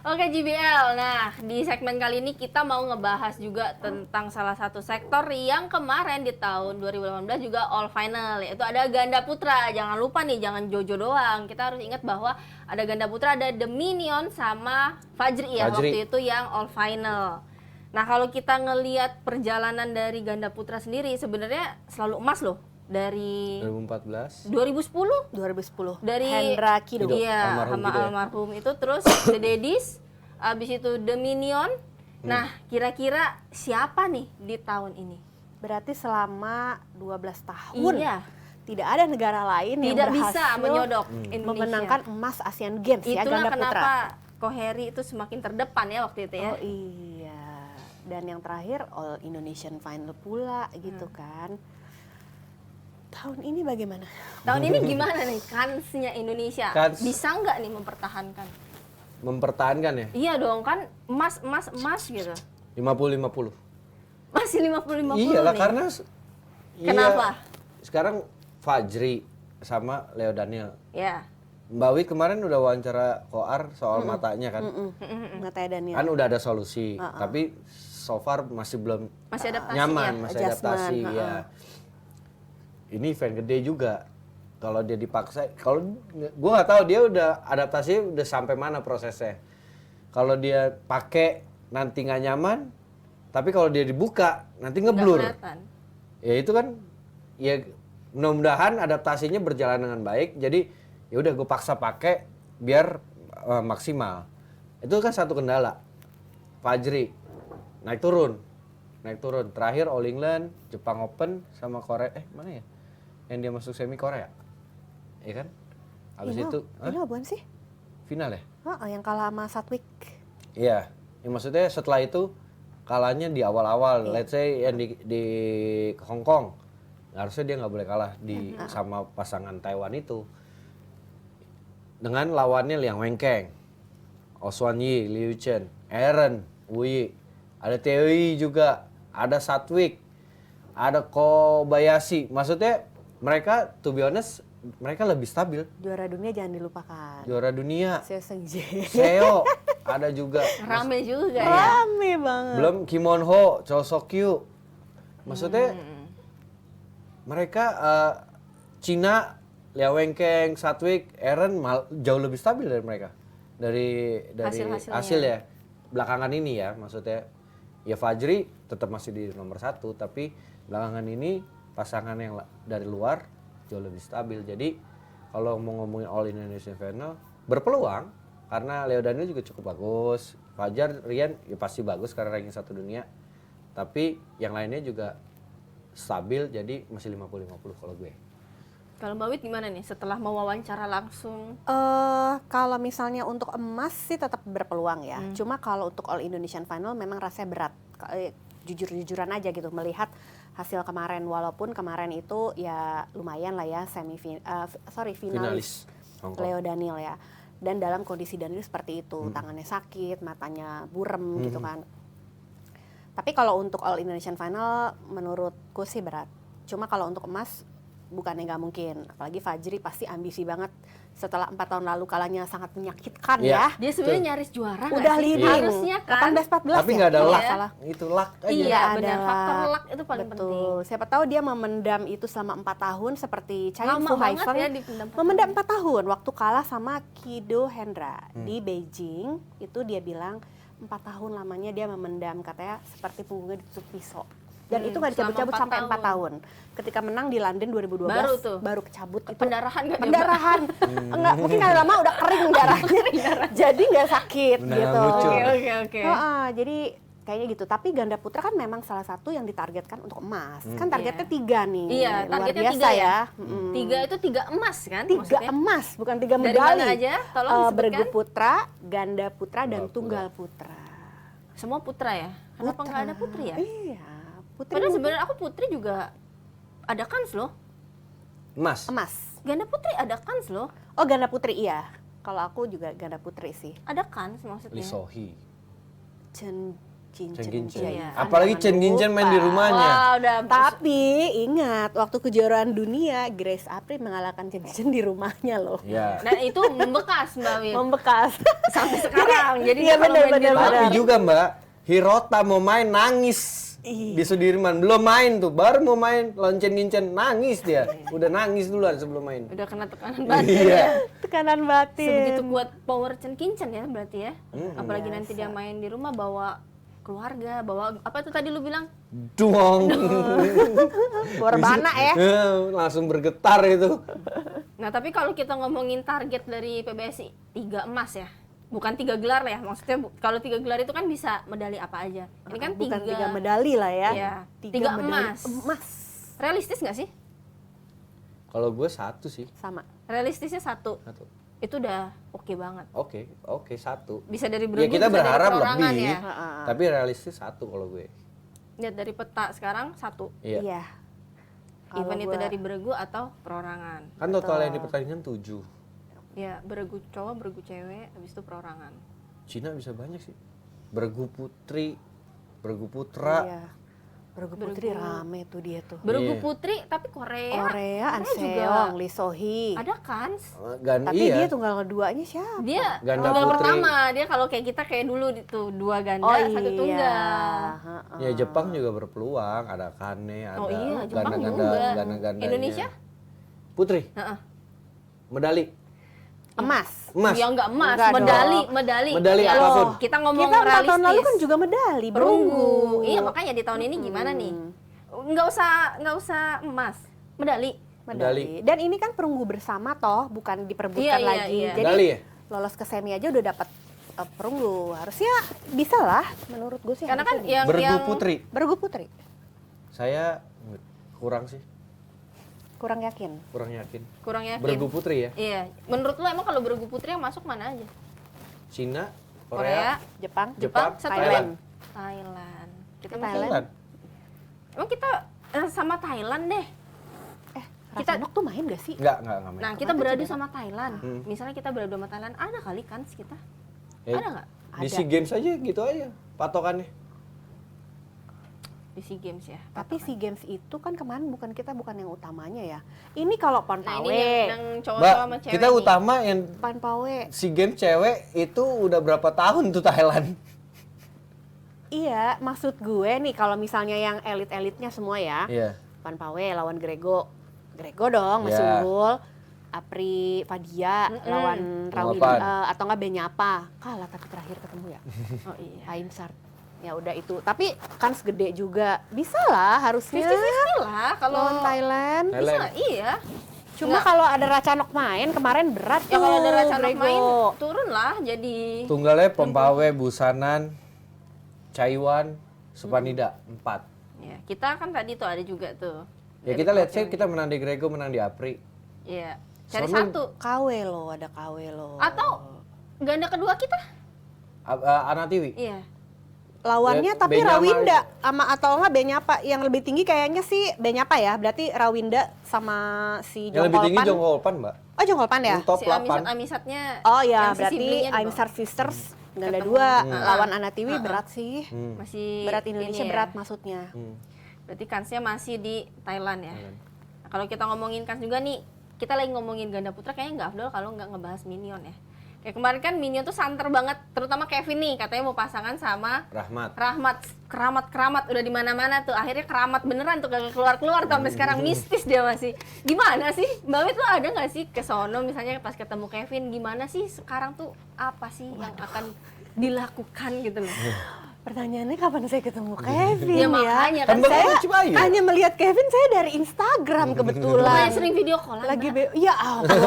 Oke JBL, nah di segmen kali ini kita mau ngebahas juga tentang salah satu sektor yang kemarin di tahun 2018 juga all final, yaitu ada ganda putra. Jangan lupa nih, jangan Jojo doang. Kita harus ingat bahwa ada ganda putra, ada The Minion sama Fajri ya waktu itu yang all final. Nah kalau kita ngelihat perjalanan dari ganda putra sendiri sebenarnya selalu emas loh. Dari 2014 2010 dari Hendra Kido. Iya, sama Kido ya. almarhum itu, terus The Daddies, abis itu The Minion. Nah, kira-kira siapa nih di tahun ini? Berarti selama 12 tahun Iya, tidak ada negara lain yang tidak berhasil bisa menyodok Indonesia. memenangkan emas Asian Games ya, Itulah ganda kenapa putra. Koheri itu semakin terdepan ya waktu itu ya. Oh iya. Dan yang terakhir All Indonesian Final pula gitu kan. Tahun ini bagaimana? Tahun ini gimana nih kansnya Indonesia? Kans. Bisa nggak nih mempertahankan? mempertahankan ya? Iya dong, kan emas gitu. 50-50. Masih 50-50 Iyalah nih. karena Kenapa? Sekarang Fajri sama Leo Daniel. Ya. Mbak Wi kemarin udah wawancara Koar soal matanya kan. Matanya Daniel. Kan udah ada solusi, tapi so far masih belum Masih adaptasi nyaman, ya? masih Adjustment, adaptasi ya. Ini event gede juga. Kalau dia dipaksa, kalau gua nggak tahu dia udah adaptasi udah sampai mana prosesnya. Kalau dia pakai nanti nggak nyaman, tapi kalau dia dibuka nanti Nggak ngeblur. kelihatan. Ya itu kan, ya mudah-mudahan adaptasinya berjalan dengan baik. Jadi ya udah gue paksa pakai biar maksimal. Itu kan satu kendala. Fajri naik turun. Terakhir All England, Jepang Open sama Korea. Mana ya? Yang dia masuk semi Korea. Iya kan? Habis itu Ini bukan sih? final ya? Yang kalah sama Satwik. Iya. Ya, maksudnya setelah itu kalahnya di awal-awal. Let's say yang di Hong Kong. Harusnya dia nggak boleh kalah di sama pasangan Taiwan itu. Dengan lawannya Liang Wenkeng, Oswan Yi, Liu Chen, Aaron, Wu, ada Teoi juga, ada Satwik, ada Kobayashi. Maksudnya mereka, to be honest, mereka lebih stabil. Juara dunia jangan dilupakan. Juara dunia, Seo Seung-jae. Seo, ada juga. Rame juga ya. Rame banget. Belum Kim Won Ho, Cho Sok-kyu. Maksudnya mereka Cina, Liao Wenkeng, Satwik, Aaron jauh lebih stabil dari mereka. Dari Hasil-hasilnya. hasil ya. Belakangan ini ya, maksudnya ya Fajri tetap masih di nomor 1, tapi belakangan ini pasangan yang dari luar jauh lebih stabil. Jadi kalau mau ngomongin All Indonesian Final berpeluang karena Leo Daniel juga cukup bagus. Fajar, Rian ya pasti bagus karena ranking 1 dunia. Tapi yang lainnya juga stabil, jadi masih 50-50 kalau gue. Kalau Mbak Wit gimana nih setelah mewawancara langsung? Kalau misalnya untuk emas sih tetap berpeluang ya. Cuma kalau untuk All Indonesian Final memang rasanya berat. Jujur-jujuran aja gitu melihat hasil kemarin, walaupun kemarin itu ya lumayan lah ya finalis Hong Kong. Leo Daniel ya. Dan dalam kondisi Daniel seperti itu, tangannya sakit, matanya burem gitu kan. Tapi kalau untuk All Indonesian Final menurutku sih berat. Cuma kalau untuk emas bukannya nggak mungkin, apalagi Fajri pasti ambisi banget. Setelah 4 tahun lalu kalahnya sangat menyakitkan Iya. ya. Dia sebenarnya nyaris juara nggak Udah sih? leading. Harusnya kan. 18-14 Tapi ya. nggak ada kalau luck. salah. Itu luck aja. Iya, ada benar. Faktor luck. luck itu paling Betul. penting. Siapa tahu dia memendam itu selama 4 tahun seperti Chai Lama Fu banget Haifeng ya dipendam 4 memendam 4 tahun waktu kalah sama Kido Hendra di Beijing. Itu dia bilang 4 tahun lamanya dia memendam, katanya seperti punggungnya ditusuk pisau. Dan itu nggak dicabut-cabut selama sampai 4 4 tahun. Ketika menang di London 2012 Baru tuh. baru kecabut itu. Pendarahan nggak? Pendarahan. Enggak, mungkin kali lama udah kering darahnya. Jadi nggak sakit Benar, gitu. lucu. Oke. Jadi kayaknya gitu. Tapi ganda putra kan memang salah satu yang ditargetkan untuk emas. Kan targetnya 3 nih. Iya, Luar targetnya biasa 3 ya. Mm. 3 itu 3 emas kan? 3 maksudnya? emas, bukan 3 Dari medali. mana aja? Tolong disebutkan. Bergu putra, ganda putra, dan Tunggal tunggal putra. Semua putra ya? Kenapa nggak ada putri ya? Iya, putri Padahal mungkin sebenarnya aku putri juga ada kans loh. Emas. emas. Ganda putri ada kans loh. Oh, ganda putri iya. Kalau aku juga ganda putri sih. Ada kans maksudnya. Lee Sohee. Chen Cincin. Chen Iya. Apalagi Chen Ginchen main di rumahnya. Wah, udah Tapi ingat, waktu kejuaraan dunia, Grace Apri mengalahkan Chen Ginchen di rumahnya loh. Ya. Dan itu membekas Mbak Win Membekas. sampai sekarang. Jadi Iya, kalau main di benar-benar. rumah, Tapi juga Mbak, Hirota mau main nangis di Sudirman. Belum main tuh, baru mau main lawan Chen Ginchen nangis dia. Udah nangis duluan sebelum main. udah kena tekanan batin Iya. ya. Tekanan batin. Sebegitu kuat power Chen Ginchen ya berarti ya. Apalagi Biasa. nanti dia main di rumah bawa keluarga, bawa apa tuh tadi lu bilang? Duong. Borbana ya. Langsung bergetar itu. Nah, tapi kalau kita ngomongin target dari PBSI 3 emas ya. Bukan 3 gelar lah ya. Maksudnya kalau 3 gelar itu kan bisa medali apa aja. Ini kan Bukan 3 3 medali lah ya. Iya, 3 3 medali emas. emas. Realistis nggak sih? Kalau gue 1 sih. Sama. Realistisnya 1. 1. Itu udah oke banget. Oke 1. Bisa dari Ya bergu, kita bisa dari berharap perorangan lebih, ya. tapi realistis 1 kalau gue. Lihat dari peta sekarang 1. Iya. Iya. Even itu gua- dari bergu atau perorangan. Kan total yang di pertandingan 7. Ya, bergu cowok, bergu cewek, habis itu perorangan. Cina bisa banyak sih. Bergu putri, bergu putra. Iya. Bergu putri rame tuh dia tuh. Bergu Iya. putri tapi Korea. Korea, An juga Seong, Lee So-hee. ada kans. Gan Tapi iya. dia tunggal keduanya siapa? Dia Ganda tunggal putri. pertama. Dia kalau kayak kita kayak dulu itu 2 ganda, Oh 1 iya. tunggal. Heeh. Ya Jepang juga berpeluang, ada Kane, ada Oh iya, Jepang juga. ganda-gandanya. Indonesia? Putri, Heeh. medali. Emas. Emas. Ya enggak emas, Enggak medali, dong. medali. Medali Ya, apapun. Kita ngomong Kita 4 realistis. tahun lalu kan juga medali, perunggu. Iya, makanya di tahun ini gimana nih? Hmm. Enggak usah emas. Medali. Medali. Dan ini kan perunggu bersama toh, bukan diperebutkan Iya, iya, lagi. iya. Jadi Medali ya? lolos ke semi aja udah dapat perunggu. Harusnya bisa lah menurut gue sih. Karena kan harusnya yang Bergu putri. di- bergu putri. Saya kurang sih, Kurang yakin. kurang yakin. kurang yakin. Bergu putri ya. Iya. Menurut lo emang kalau bergu putri yang masuk mana aja? Cina, Korea, Korea, Jepang, Jepang, Jepang, satu Thailand. Thailand. Kita Thailand. masih- Thailand. Emang kita sama Thailand deh. Kita tuh main gak sih? Enggak main. Nah, kita beradu sama Thailand. Hmm. Misalnya kita beradu sama Thailand, ada kali kan kita? Ya, Ada nggak? Di Ada. SEA Games aja gitu aja patokannya. Di SEA Games ya. Tapi SEA Games itu kan kemarin bukan yang utamanya ya. Ini kalau Nah, ini Panpawe, yang cowok Mbak, sama cewek kita nih. utama yang Panpawe. SEA Games cewek itu udah berapa tahun tuh Thailand? Iya, maksud gue nih kalau misalnya yang elit-elitnya semua ya. Iya. Panpawe lawan Grego. Grego dong masih Ya. unggul. Apri Fadia lawan Rawin Lawan. atau enggak Benyapa. Kalah tapi terakhir ketemu ya. Oh iya. Ainsart. Ya udah itu. Tapi kan segede juga. Bisa lah harusnya. 50-50 lah kalau Lawan Thailand. bisa. Iya. Cuma kalau ada Racanok main kemarin berat Ya tuh. kalau ada Racanok Grego. main turun lah jadi Tunggalnya Pompawe, Busanan, Caiwan, Supanida 4. ya, kita kan tadi tuh ada juga tuh. Ya dari kita lihat sih cowok kita menang di Grego, menang di Apri. Iya. Cari Soalnya- satu. KW lo, ada KW lo. Atau ganda kedua kita? Anatiwi. Iya. Lawannya Ya, tapi Benyama Rawinda sama atau enggak Benyapa yang lebih tinggi kayaknya sih Benyapa ya. Berarti Rawinda sama si Yang lebih tinggi Jongkolpan. Jongkolpan, Mbak. Oh Jongkolpan ya? Top Si 8. Amisat-amisatnya. Oh ya, yang si berarti siblingnya di bawah. Aimsar Sisters ganda Ketemu. 2 lawan Anatiwi berat sih. Masih Berat Indonesia ini ya. berat maksudnya. Berarti kansnya masih di Thailand ya. Nah, kalau kita ngomongin kans juga nih, kita lagi ngomongin ganda putra kayaknya nggak afdol kalau nggak ngebahas Minion ya. Kayak kemarin kan Minion tuh santer banget, terutama Kevin nih katanya mau pasangan sama Rahmat. keramat udah di mana-mana tuh. Akhirnya keramat beneran tuh kagak keluar-keluar tuh sampai sekarang mistis dia masih. Gimana sih? Mbak Wit lo ada nggak sih ke sono misalnya pas ketemu Kevin gimana sih sekarang tuh apa sih yang akan dilakukan gitu loh. Pertanyaannya kapan saya ketemu Kevin Ya ya? makanya kan Kan Bang saya di Cimahi. hanya melihat Kevin saya dari Instagram kebetulan. Makanya sering video call Lagi ya ampun.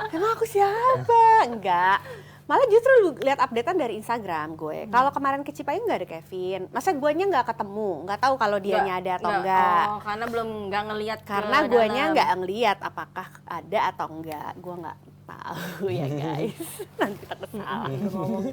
Emang aku siapa? Enggak. Malah justru lu lihat updatean dari Instagram gue. Kalau kemarin ke Cipayung nggak ada Kevin. Masa guanya nggak ketemu? Nggak tahu kalau dianya ada atau enggak. Oh, karena belum nggak ngelihat Karena ke guanya dalam. nggak ngeliat apakah ada atau enggak. Gua nggak tahu ya guys. Nanti takut salah ngomong.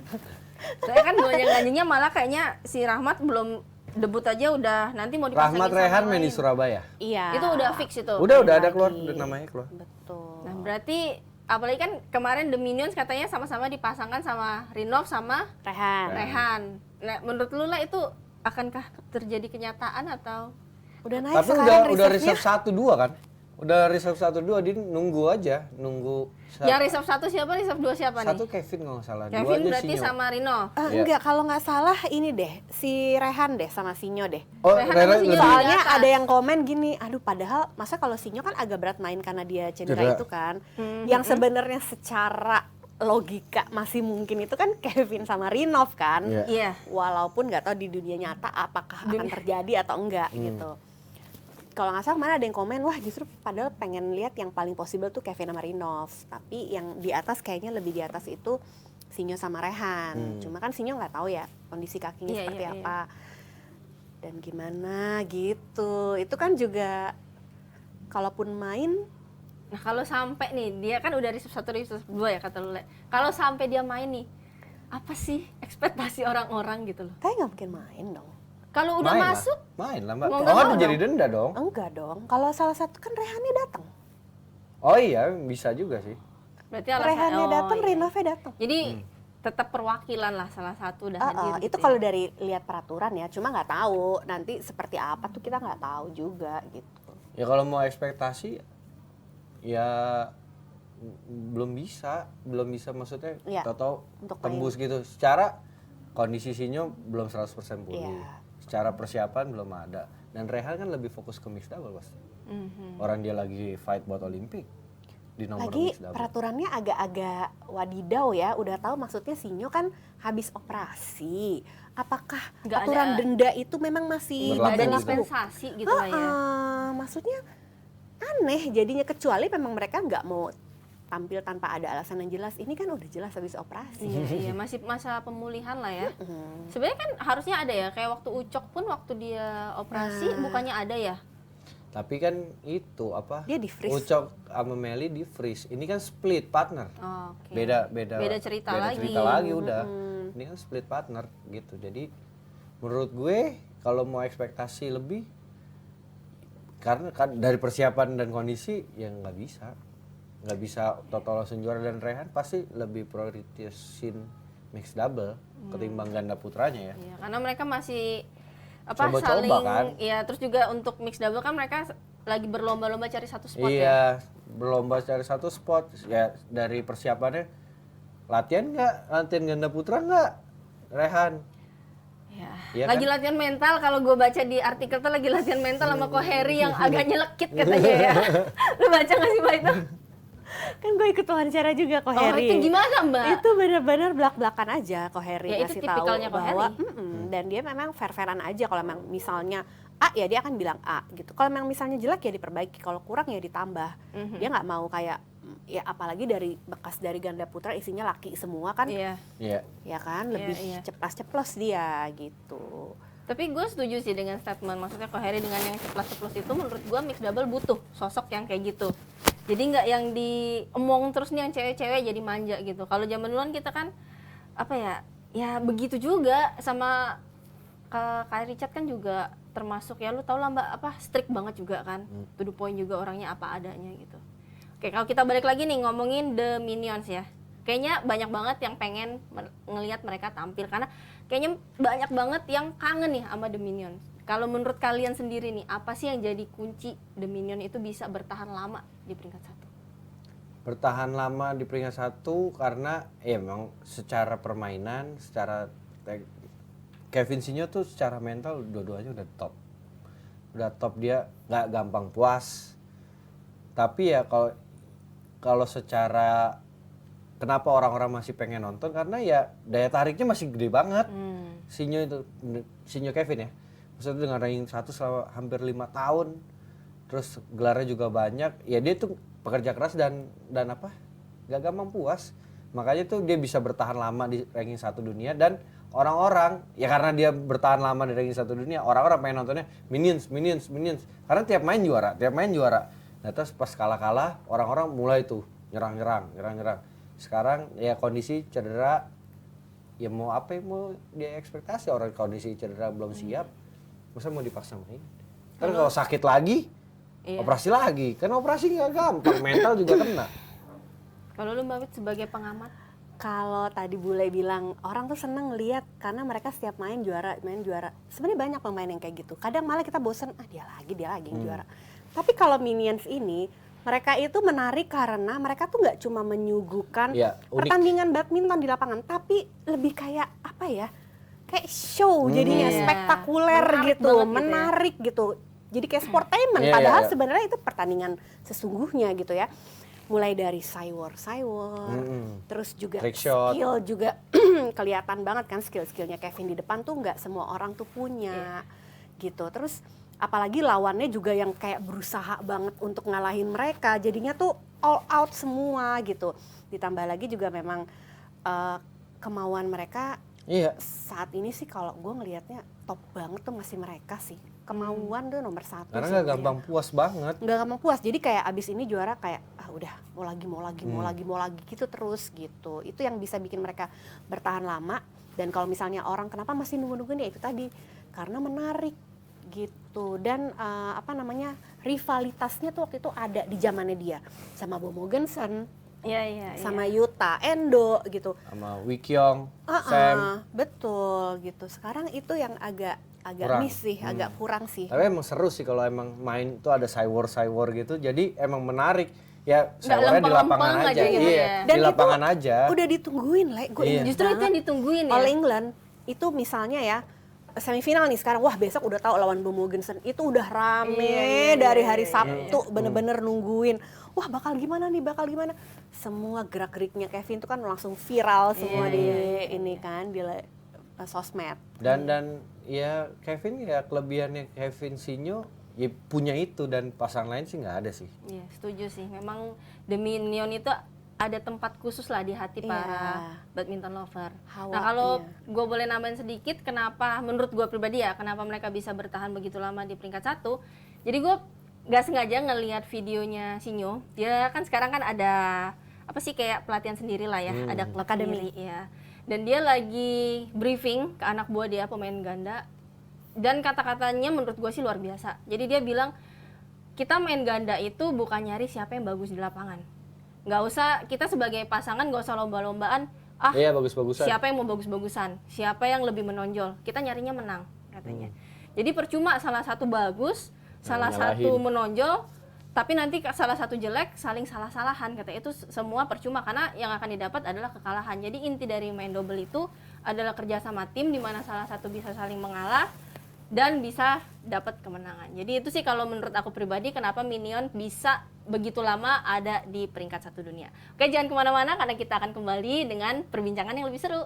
Soalnya kan gonya ganjingnya malah kayaknya si Rahmat belum debut aja udah nanti mau dipasangin Rahmat sama Rehan yang main di lain. Surabaya. Iya. Itu udah fix itu. Udah ada Lagi. keluar, udah namanya keluar. Betul. Nah, berarti apalagi kan kemarin The Minions katanya sama-sama dipasangkan sama Rinov sama Rehan. Rehan. Nah, menurut lu lah itu akankah terjadi kenyataan atau Udah naik Tapi sekarang udah reserve-nya. reserve 1-2 kan? Udah reserve 1-2 dia nunggu aja, yang reserve 1 siapa, reserve 2 siapa satu nih? Kevin kalau nggak salah, dua Kevin aja berarti Sinyo. sama Rino. Iya. Enggak, kalau nggak salah ini deh, si Rehan deh sama Sinyo deh. Oh, Rehan Rera sama Sinyo. lebih- Soalnya di atas. ada yang komen gini, aduh padahal masa kalau Sinyo kan agak berat main karena dia cedera Cedera. itu kan. Yang sebenarnya secara logika masih mungkin itu kan Kevin sama Rinov kan. Iya. Iya. Walaupun nggak tahu di dunia nyata apakah akan terjadi atau enggak gitu. Kalau nggak salah kemarin ada yang komen, wah justru padahal pengen lihat yang paling possible tuh Kevin sama Rinov. Tapi yang di atas kayaknya lebih di atas itu Sinyo sama Rehan. Cuma kan Sinyo nggak tahu ya kondisi kakinya Iya, seperti iya, apa. Dan gimana gitu. Itu kan juga kalaupun main, Nah, kalau sampai nih dia kan udah reserve 1 reserve 2 ya kata lu, Le. Kalau sampai dia main nih, apa sih ekspektasi orang-orang gitu loh? kayak nggak mungkin main dong. Kalau udah Main masuk, lah. Main lah, Mbak. Mau Oh, nggak kan mau jadi denda dong. Enggak dong. Kalau salah satu kan Rehannya datang. Oh iya, bisa juga sih. berarti alasan Rehannya datang, iya. Rinovnya datang. Jadi tetap perwakilan lah salah satu udah hadir. Itu gitu kalau ya. dari lihat peraturan ya, cuma nggak tahu nanti seperti apa tuh kita nggak tahu juga gitu. Ya kalau mau ekspektasi ya belum bisa maksudnya Iya, tahu untuk tembus gitu. Secara kondisi Sinyo belum 100% pulih. Iya. Secara persiapan belum ada. Dan Rehan kan lebih fokus ke mixed double pasti. Mhm. Orang dia lagi fight buat Olimpik di nomor Lagi mixed double. peraturannya agak-agak wadidau ya. Udah tahu maksudnya Sinyo kan habis operasi. Apakah Nggak aturan ada- denda itu memang masih Berlaku Nggak ada gitu. dispensasi gitu lah ya. Maksudnya aneh jadinya, kecuali memang mereka nggak mau tampil tanpa ada alasan yang jelas. Ini kan udah jelas habis operasi. Iya, iya, masih masa pemulihan lah ya. Hmm. Sebenarnya kan harusnya ada ya, kayak waktu Ucok pun waktu dia operasi bukannya ada ya. Tapi kan itu apa? Dia di freeze. Ucok sama Meli di freeze. Ini kan split partner. Oh, oke. Beda cerita lagi. cerita lagi udah. Ini kan split partner gitu. Jadi menurut gue kalau mau ekspektasi lebih, karena kan dari persiapan dan kondisi yang nggak bisa total langsung juara. Dan Rehan pasti lebih prioritasin mixed double ketimbang ganda putranya ya. Iya, karena mereka masih apa Coba-coba saling kan. ya, terus juga untuk mixed double kan mereka lagi berlomba-lomba cari satu spot ya. Iya, berlomba cari satu spot ya. Dari persiapannya latihan ganda putra nggak Rehan. Ya. Iya Lagi kan? latihan mental, kalau gue baca di artikel tuh lagi latihan mental sama Ko Heri yang agak nyelekit katanya ya. Lu baca nggak sih Mbak itu? Kan gue ikut wawancara juga Ko Oh, Heri. itu gimana Mbak? Itu benar-benar belak-belakan aja Ko Heri Ya, itu ngasih tahu tipikalnya Ko bahwa Heri. dan dia memang fair-fairan aja. Kalau memang misalnya A ya dia akan bilang A gitu. Kalau memang misalnya jelek ya diperbaiki, kalau kurang ya ditambah. Dia nggak mau kayak ya apalagi dari bekas dari ganda putra isinya laki semua kan. Iya. Iya. Ya kan lebih iya. ceplas-ceplos dia gitu. Tapi gue setuju sih dengan statement, maksudnya Ko Heri dengan yang ceplos-ceplos itu, menurut gue mixed double butuh sosok yang kayak gitu. Jadi nggak yang diemong terus nih yang cewek-cewek jadi manja gitu. Kalau zaman duluan kita kan apa ya, ya begitu juga sama Kak Richard kan juga termasuk ya, lu tau lah Mbak, apa strict banget juga kan. To the point juga orangnya apa adanya gitu. Oke, kalau kita balik lagi nih ngomongin The Minions ya. Kayaknya banyak banget yang pengen ngelihat mereka tampil, karena kayaknya banyak banget yang kangen nih sama The Minions. Kalau menurut kalian sendiri nih, apa sih yang jadi kunci The Minion itu bisa bertahan lama di peringkat 1? Bertahan lama di peringkat 1 karena ya memang secara permainan, secara Kevin Sinyo tuh secara mental dua-duanya udah top. Udah top, dia nggak gampang puas. Tapi ya kalau secara kenapa orang-orang masih pengen nonton, karena ya daya tariknya masih gede banget. Sinyo Kevin ya. Maksudnya dengan ranking 1 selama hampir 5 tahun. Terus gelarnya juga banyak. Ya dia tuh pekerja keras dan apa? Gak gampang puas. Makanya tuh dia bisa bertahan lama di ranking 1 dunia, dan orang-orang ya karena dia bertahan lama di ranking 1 dunia, orang-orang pengen nontonnya Minions. Karena tiap main juara. Nah, terus pas kalah-kalah orang-orang mulai tuh nyerang. Sekarang ya kondisi cedera, ya mau apa yang mau dia ekspektasi, orang kondisi cedera belum siap. Masa mau dipaksa main? Kan kalau sakit lagi, operasi lagi. Kan operasi nggak gampang, mental juga kena. Kalau lu Mbak Wit sebagai pengamat? Kalau tadi Bule bilang orang tuh seneng lihat karena mereka setiap main juara. Sebenarnya banyak pemain yang kayak gitu. Kadang malah kita bosen, dia lagi yang juara. Tapi kalau Minions ini, mereka itu menarik karena mereka tuh nggak cuma menyuguhkan unik. pertandingan badminton di lapangan, tapi lebih kayak apa ya? Kayak show jadinya, spektakuler gitu, menarik gitu. Jadi kayak sportainment, padahal sebenarnya itu pertandingan sesungguhnya gitu ya. Mulai dari Cywar, terus juga skill juga kelihatan banget kan skillnya Kevin di depan tuh nggak semua orang tuh punya gitu. Terus apalagi lawannya juga yang kayak berusaha banget untuk ngalahin mereka, jadinya tuh all out semua gitu. Ditambah lagi juga memang kemauan mereka saat ini sih kalau gue ngelihatnya top banget tuh masih mereka sih. Kemauan tuh nomor 1. Karena nggak gampang puas banget. Nggak gampang puas, jadi kayak abis ini juara kayak udah mau lagi gitu terus gitu. Itu yang bisa bikin mereka bertahan lama. Dan kalau misalnya orang kenapa masih nunggu-nungguin, ya itu tadi karena menarik gitu. Dan rivalitasnya tuh waktu itu ada di zamannya dia sama Bo Mogensen, sama Yuta, Endo gitu, sama Wikyong, Sam. Betul gitu. Sekarang itu yang agak miss sih, agak kurang sih. Tapi emang seru sih kalau emang main tuh ada Cywar gitu. Jadi emang menarik. Ya, Cywarnya di lapangan aja. Dan di lapangan itu aja. Udah ditungguin, Justru itu yang ditungguin ya. All England itu misalnya ya semifinal nih sekarang, wah besok udah tahu lawan Bo Mogensen, itu udah rame dari hari Sabtu bener-bener nungguin. Wah bakal gimana nih, semua gerak-geriknya Kevin tuh kan langsung viral semua ini kan di sosmed. Dan ya Kevin ya kelebihannya Kevin Sinyo ya punya itu, dan pasang lain sih nggak ada sih. Iya setuju sih, memang The Minion itu ada tempat khusus lah di hati para badminton lover. Nah kalau gue boleh nambahin sedikit, kenapa menurut gue pribadi ya, kenapa mereka bisa bertahan begitu lama di peringkat 1. Jadi gue gak sengaja ngelihat videonya Sinyo. Dia kan sekarang kan ada kayak pelatihan sendiri lah ya, ada klub sendiri ya. Dan dia lagi briefing ke anak buah dia, pemain ganda. Dan kata-katanya menurut gue sih luar biasa. Jadi dia bilang, kita main ganda itu bukan nyari siapa yang bagus di lapangan. Nggak usah, kita sebagai pasangan nggak usah lomba-lombaan, bagus-bagusan. Siapa yang mau bagus-bagusan, siapa yang lebih menonjol. Kita nyarinya menang, katanya. Jadi percuma salah satu bagus, salah satu menonjol, tapi nanti salah satu jelek, saling salah-salahan, katanya. Itu semua percuma, karena yang akan didapat adalah kekalahan. Jadi inti dari main double itu adalah kerja sama tim, di mana salah satu bisa saling mengalah dan bisa dapat kemenangan. Jadi itu sih kalau menurut aku pribadi kenapa Minion bisa begitu lama ada di peringkat 1 dunia. Oke, jangan kemana-mana karena kita akan kembali dengan perbincangan yang lebih seru.